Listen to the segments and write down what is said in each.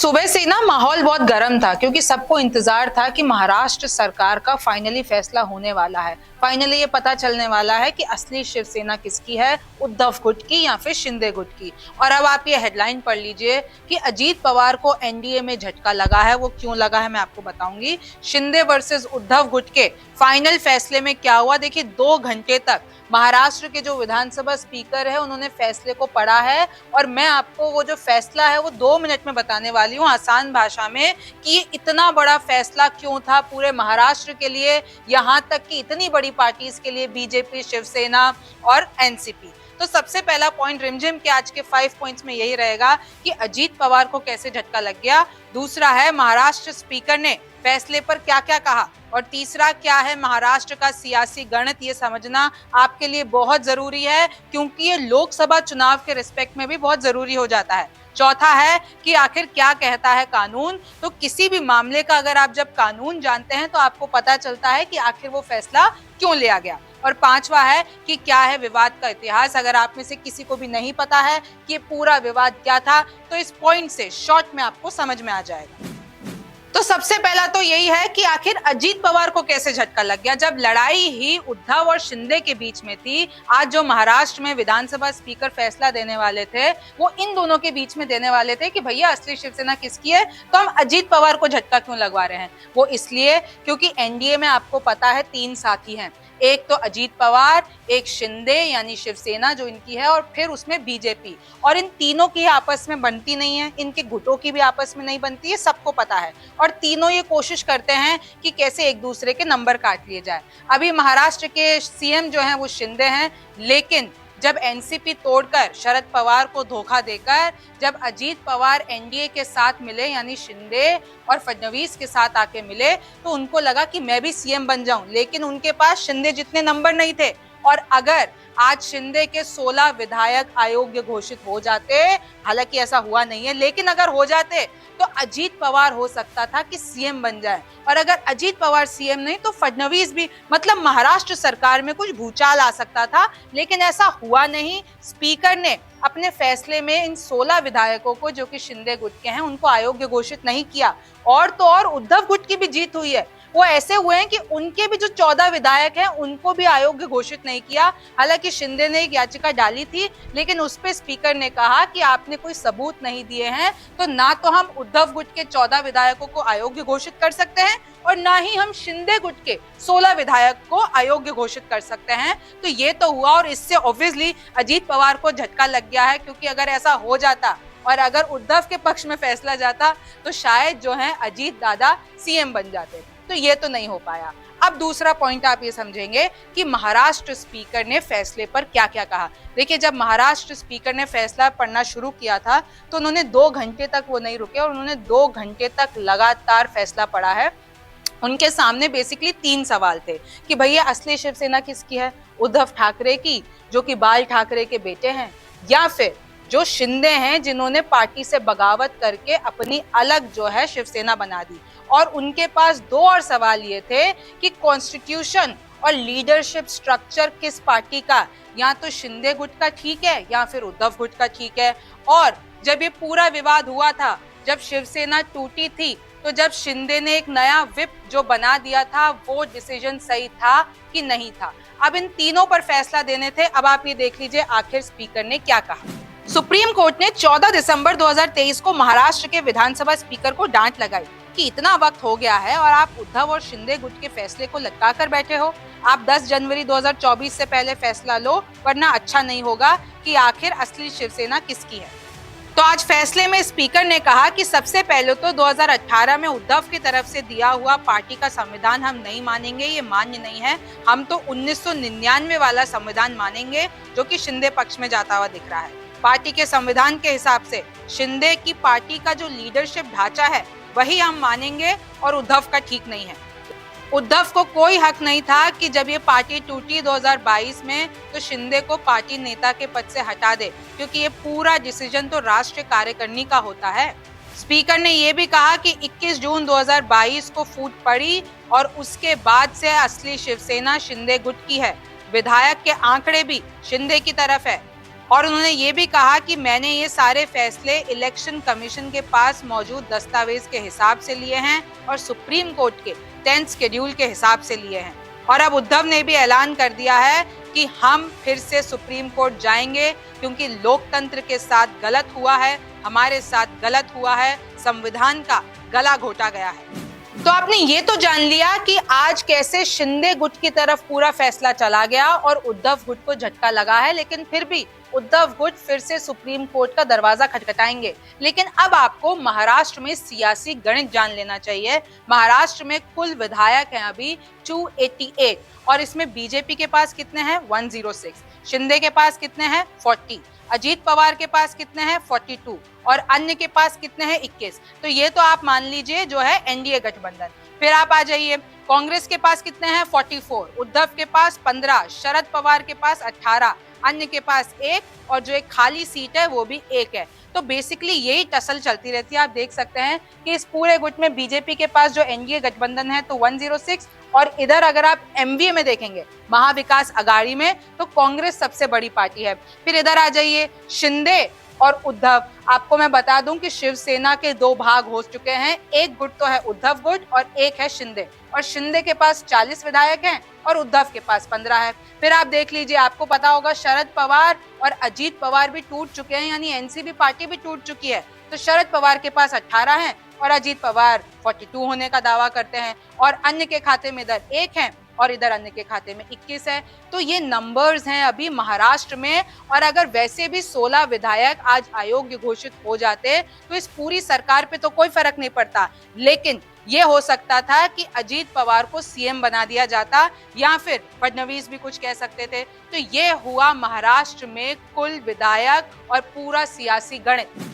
सुबह से ना माहौल बहुत गर्म था क्योंकि सबको इंतजार था कि महाराष्ट्र सरकार का फाइनली फैसला होने वाला है। फाइनली ये पता चलने वाला है कि असली शिवसेना किसकी है, उद्धव गुट की या फिर शिंदे गुट की। और अब आप ये हेडलाइन पढ़ लीजिए कि अजीत पवार को एनडीए में झटका लगा है। वो क्यों लगा है मैं आपको बताऊंगी। शिंदे वर्सेस उद्धव गुट के फाइनल फैसले में क्या हुआ, देखिए 2 घंटे तक महाराष्ट्र के जो विधानसभा स्पीकर है उन्होंने फैसले को पढ़ा है और मैं आपको वो जो फैसला है वो 2 मिनट में बताने वाली हूँ आसान भाषा में कि ये इतना बड़ा फैसला क्यों था पूरे महाराष्ट्र के लिए, यहाँ तक कि इतनी बड़ी पार्टीज के लिए, बीजेपी, शिवसेना और एनसीपी। तो सबसे पहला पॉइंट रिमझिम के आज के 5 पॉइंट्स में यही रहेगा कि अजीत पवार को कैसे झटका लग गया। दूसरा है महाराष्ट्र स्पीकर ने फैसले पर क्या क्या कहा और तीसरा क्या है महाराष्ट्र का सियासी गणित, ये समझना आपके लिए बहुत जरूरी है क्योंकि ये लोकसभा चुनाव के रिस्पेक्ट में भी बहुत जरूरी हो जाता है। चौथा है कि आखिर क्या कहता है कानून। तो किसी भी मामले का अगर आप जब कानून जानते हैं तो आपको पता चलता है कि आखिर वो फैसला क्यों लिया गया। और पांचवा है कि क्या है विवाद का इतिहास। अगर आप में से किसी को भी नहीं पता है कि पूरा विवाद क्या था तो इस पॉइंट से शॉर्ट में आपको समझ में आ जाएगा। तो सबसे पहला तो यही है कि आखिर अजीत पवार को कैसे झटका लग गया। जब लड़ाई ही उद्धव और शिंदे के बीच में थी, आज जो महाराष्ट्र में विधानसभा स्पीकर फैसला देने वाले थे वो इन दोनों के बीच में देने वाले थे कि भैया असली शिवसेना किसकी है, तो हम अजीत पवार को झटका क्यों लगवा रहे हैं। वो इसलिए क्योंकि एनडीए में आपको पता है 3 साथी हैं, एक तो अजीत पवार, एक शिंदे यानी शिवसेना जो इनकी है और फिर उसमें बीजेपी। और इन तीनों की आपस में बनती नहीं है, इनके गुटों की भी आपस में नहीं बनती है, सबको पता है। और तीनों ये कोशिश करते हैं कि कैसे एक दूसरे के नंबर काट लिए जाए। अभी महाराष्ट्र के सीएम जो हैं वो शिंदे हैं, लेकिन जब एनसीपी तोड़कर शरद पवार को धोखा देकर जब अजीत पवार एनडीए के साथ मिले यानी शिंदे और फडणवीस के साथ आके मिले तो उनको लगा कि मैं भी सीएम बन जाऊं, लेकिन उनके पास शिंदे जितने नंबर नहीं थे। और अगर आज शिंदे के 16 विधायक अयोग्य घोषित हो जाते, हालांकि ऐसा हुआ नहीं है, लेकिन अगर हो जाते तो अजीत पवार हो सकता था कि सीएम बन जाए। और अगर अजीत पवार सीएम नहीं तो फडणवीस भी, मतलब महाराष्ट्र सरकार में कुछ भूचाल आ सकता था, लेकिन ऐसा हुआ नहीं। स्पीकर ने अपने फैसले में इन 16 विधायकों को जो कि शिंदे गुट के हैं उनको अयोग्य घोषित नहीं किया। और तो और उद्धव गुट की भी जीत हुई है। वो ऐसे हुए हैं कि उनके भी जो 14 विधायक हैं उनको भी अयोग्य घोषित नहीं किया। हालांकि शिंदे ने एक याचिका डाली थी लेकिन उस पे स्पीकर ने कहा कि आपने कोई सबूत नहीं दिए हैं तो ना तो हम उद्धव गुट के 14 विधायकों को अयोग्य घोषित कर सकते हैं और ना ही हम शिंदे गुट के 16 विधायक को अयोग्य घोषित कर सकते हैं। तो ये तो हुआ और इससे ऑब्वियसली अजीत पवार को झटका लग गया है क्योंकि अगर ऐसा हो जाता और अगर उद्धव के पक्ष में फैसला जाता तो शायद जो है अजीत दादा सीएम बन जाते। तो ये तो नहीं हो पाया। अब दूसरा पॉइंट आप ये समझेंगे कि महाराष्ट्र स्पीकर ने फैसले पर क्या क्या कहा। देखिए जब महाराष्ट्र स्पीकर ने फैसला पढ़ना शुरू किया था तो उन्होंने 2 घंटे तक वो नहीं रुके और उन्होंने 2 घंटे तक लगातार फैसला पढ़ा है। उनके सामने बेसिकली 3 सवाल थे कि भैया असली शिवसेना किसकी है, उद्धव ठाकरे की जो कि बाल ठाकरे के बेटे हैं, या फिर जो शिंदे हैं जिन्होंने पार्टी से बगावत करके अपनी अलग जो है शिवसेना बना दी। और उनके पास 2 और सवाल ये थे कि कॉन्स्टिट्यूशन और लीडरशिप स्ट्रक्चर किस पार्टी का, या तो शिंदे गुट का ठीक है या फिर उद्धव गुट का ठीक है। और जब ये पूरा विवाद हुआ था, जब शिवसेना टूटी थी, तो जब शिंदे ने एक नया विप जो बना दिया था वो डिसीजन सही था कि नहीं था। अब इन तीनों पर फैसला देने थे। अब आप ये देख लीजिए आखिर स्पीकर ने क्या कहा। सुप्रीम कोर्ट ने 14 दिसंबर 2023 को महाराष्ट्र के विधानसभा स्पीकर को डांट लगाई कि इतना वक्त हो गया है और आप उद्धव और शिंदे गुट के फैसले को लटका कर बैठे हो। आप 10 जनवरी 2024 से पहले फैसला लो वरना अच्छा नहीं होगा कि आखिर असली शिवसेना किसकी है। तो आज फैसले में स्पीकर ने कहा कि सबसे पहले तो 2018 में उद्धव की तरफ से दिया हुआ पार्टी का संविधान हम नहीं मानेंगे, ये मान्य नहीं है। हम तो 1999 वाला संविधान मानेंगे जो कि शिंदे पक्ष में जाता हुआ दिख रहा है। पार्टी के संविधान के हिसाब से शिंदे की पार्टी का जो लीडरशिप ढांचा है वही हम मानेंगे और उद्धव का ठीक नहीं है। उद्धव को कोई हक नहीं था कि जब ये पार्टी टूटी 2022 में तो शिंदे को पार्टी नेता के पद से हटा दे, क्योंकि ये पूरा डिसीजन तो राष्ट्रीय कार्यकारिणी का होता है। स्पीकर ने ये भी कहा कि 21 जून 2022 को फूट पड़ी और उसके बाद से असली शिवसेना शिंदे गुट की है। विधायक के आंकड़े भी शिंदे की तरफ है और उन्होंने ये भी कहा कि मैंने ये सारे फैसले इलेक्शन कमीशन के पास मौजूद दस्तावेज के हिसाब से लिए हैं और सुप्रीम कोर्ट के 10th शेड्यूल के हिसाब से लिए हैं। और अब उद्धव ने भी ऐलान कर दिया है कि हम फिर से सुप्रीम कोर्ट जाएंगे क्योंकि लोकतंत्र के साथ गलत हुआ है, हमारे साथ गलत हुआ है, संविधान का गला घोटा गया है। तो आपने ये तो जान लिया कि आज कैसे शिंदे गुट की तरफ पूरा फैसला चला गया और उद्धव गुट को झटका लगा है, लेकिन फिर भी उद्धव गुट फिर से सुप्रीम कोर्ट का दरवाजा खटखटाएंगे। लेकिन अब आपको महाराष्ट्र में सियासी गणित जान लेना चाहिए। महाराष्ट्र में कुल विधायक हैं अभी 288 और इसमें बीजेपी के पास कितने हैं 106, शिंदे के पास कितने हैं 40, अजीत पवार के पास कितने हैं 42 और अन्य के पास कितने हैं 21। तो ये तो आप मान लीजिए जो है एनडीए गठबंधन। फिर आप आ जाइए, कांग्रेस के पास कितने हैं 44, उद्धव के पास 15, शरद पवार के पास 18, अन्य के पास 1 और जो एक खाली सीट है वो भी 1 है। तो बेसिकली यही टसल चलती रहती है। आप देख सकते हैं कि इस पूरे गुट में बीजेपी के पास जो एनडीए गठबंधन है तो 106 और इधर अगर आप एमवीए में देखेंगे महाविकास अघाड़ी में तो कांग्रेस सबसे बड़ी पार्टी है। फिर इधर आ जाइए शिंदे और उद्धव। आपको मैं बता दूं कि शिवसेना के 2 भाग हो चुके हैं, एक गुट तो है उद्धव गुट और एक है शिंदे, और शिंदे के पास 40 विधायक हैं और उद्धव के पास 15 है। फिर आप देख लीजिए, आपको पता होगा शरद पवार और अजीत पवार भी टूट चुके हैं, यानी एनसीपी पार्टी भी टूट चुकी है। तो शरद पवार के पास 18 हैं और अजीत पवार 42 होने का दावा करते हैं और अन्य के खाते में इधर 1 है और इधर अन्य के खाते में 21 है। तो ये नंबर्स हैं अभी महाराष्ट्र में। और अगर वैसे भी 16 विधायक आज अयोग्य घोषित हो जाते तो इस पूरी सरकार पे तो कोई फर्क नहीं पड़ता, लेकिन ये हो सकता था कि अजीत पवार को सीएम बना दिया जाता या फिर फडणवीस भी कुछ कह सकते थे। तो ये हुआ महाराष्ट्र में कुल विधायक और पूरा सियासी गणित।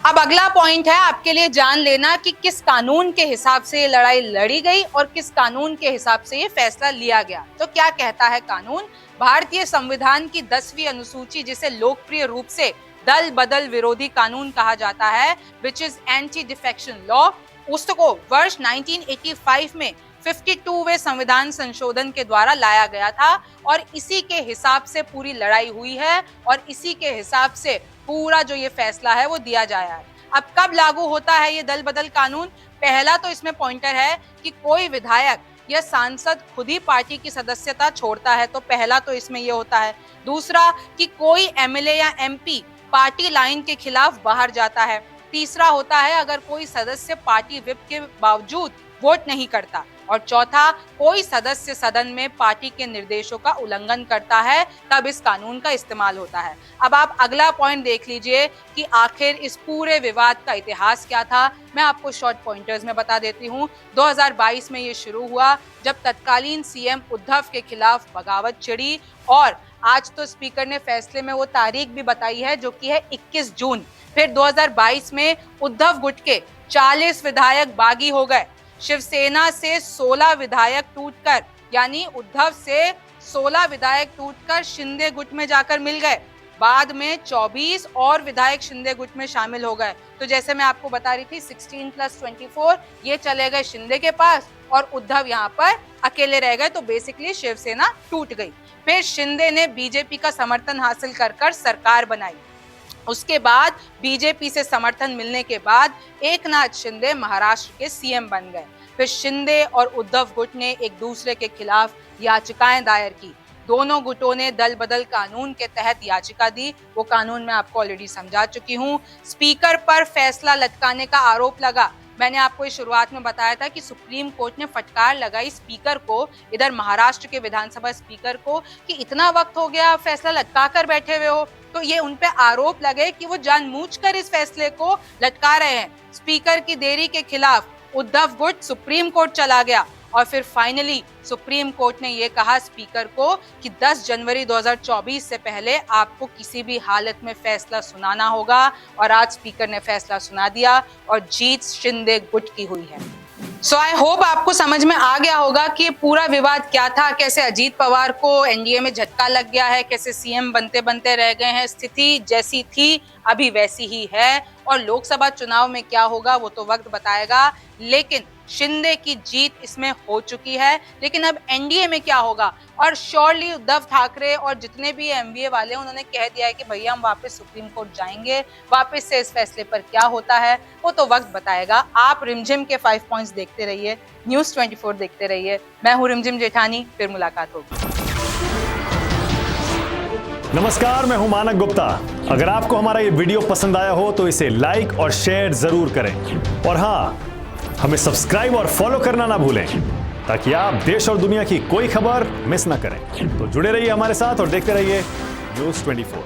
अब अगला पॉइंट है आपके लिए जान लेना कि किस कानून के हिसाब से ये लड़ाई लड़ी गई और किस कानून के हिसाब से ये फैसला लिया गया। तो क्या कहता है कानून? भारतीय संविधान की 10वीं अनुसूची, जिसे लोकप्रिय रूप से दल बदल विरोधी कानून कहा जाता है, which is anti defection law, उसको वर्ष 1985 में 52वें संविधान संशोधन के द्वारा लाया गया था और इसी के हिसाब से पूरी लड़ाई हुई है और इसी के हिसाब से पूरा जो ये फैसला है वो दिया जाया है। अब कब लागू होता है ये दल बदल कानून? पहला तो इसमें पॉइंटर है कि कोई विधायक या सांसद खुद ही पार्टी की सदस्यता छोड़ता है, तो पहला तो इसमें ये होता है। दूसरा कि कोई एमएलए या एमपी पार्टी लाइन के खिलाफ बाहर जाता है। तीसरा होता है अगर कोई सदस्य पार्टी व्हिप के बावजूद वोट नहीं करता। और चौथा, कोई सदस्य सदन में पार्टी के निर्देशों का उल्लंघन करता है, तब इस कानून का इस्तेमाल होता है। अब आप अगला पॉइंट देख लीजिए कि आखिर इस पूरे विवाद का इतिहास क्या था। मैं आपको शॉर्ट पॉइंटर्स में बता देती हूँ। 2022 में ये शुरू हुआ जब तत्कालीन सीएम उद्धव के खिलाफ बगावत छिड़ी और आज तो स्पीकर ने फैसले में वो तारीख भी बताई है जो कि है 21 जून। फिर 2022 में उद्धव गुट के 40 विधायक बागी हो गए। शिवसेना से 16 विधायक टूटकर, यानी उद्धव से 16 विधायक टूटकर शिंदे गुट में जाकर मिल गए। बाद में 24 और विधायक शिंदे गुट में शामिल हो गए। तो जैसे मैं आपको बता रही थी 16 + 24 ये चले गए शिंदे के पास और उद्धव यहाँ पर अकेले रह गए। तो बेसिकली शिवसेना टूट गई। फिर शिंदे ने बीजेपी का समर्थन हासिल कर सरकार बनाई। उसके बाद बीजेपी से समर्थन मिलने के बाद एकनाथ शिंदे महाराष्ट्र के सीएम बन गए। फिर शिंदे और उद्धव गुट ने एक दूसरे के खिलाफ याचिकाएं दायर की। दोनों गुटों ने दल बदल कानून के तहत याचिका दी। वो कानून मैं आपको ऑलरेडी समझा चुकी हूँ। स्पीकर पर फैसला लटकाने का आरोप लगा। मैंने आपको इस शुरुआत में बताया था कि सुप्रीम कोर्ट ने फटकार लगाई स्पीकर को, इधर महाराष्ट्र के विधानसभा स्पीकर को, कि इतना वक्त हो गया आप फैसला लटका कर बैठे हुए हो। तो ये उन पे आरोप लगे कि वो जानबूझकर इस फैसले को लटका रहे हैं। स्पीकर की देरी के खिलाफ उद्धव गुट सुप्रीम कोर्ट चला गया और फिर फाइनली सुप्रीम कोर्ट ने ये कहा स्पीकर को कि 10 जनवरी 2024 से पहले आपको किसी भी हालत में फैसला सुनाना होगा। और आज स्पीकर ने फैसला सुना दिया और जीत शिंदे गुट की हुई है। सो आई होप आपको समझ में आ गया होगा कि पूरा विवाद क्या था, कैसे अजीत पवार को एनडीए में झटका लग गया है, कैसे सीएम बनते बनते रह गए हैं। स्थिति जैसी थी अभी वैसी ही है और लोकसभा चुनाव में क्या होगा वो तो वक्त बताएगा, लेकिन शिंदे की जीत इसमें हो चुकी है। लेकिन अब एनडीए में क्या होगा, और श्योरली उद्धव ठाकरे और जितने भी एमवीए वाले उन्होंने कह दिया है कि भैया हम वापस सुप्रीम कोर्ट जाएंगे, वापस से इस फैसले पर क्या होता है वो तो वक्त बताएगा। आप रिमझिम के 5 पॉइंट्स देखते रहिए, न्यूज़ 24 देखते रहिए। मैं हूं रिमझिम जेठानी, फिर मुलाकात होगी। नमस्कार, मैं हूं मानक गुप्ता। अगर आपको हमारा ये वीडियो पसंद आया हो तो इसे लाइक और शेयर जरूर करें, और हाँ, हमें सब्सक्राइब और फॉलो करना ना भूलें ताकि आप देश और दुनिया की कोई खबर मिस ना करें। तो जुड़े रहिए हमारे साथ और देखते रहिए न्यूज़ 24।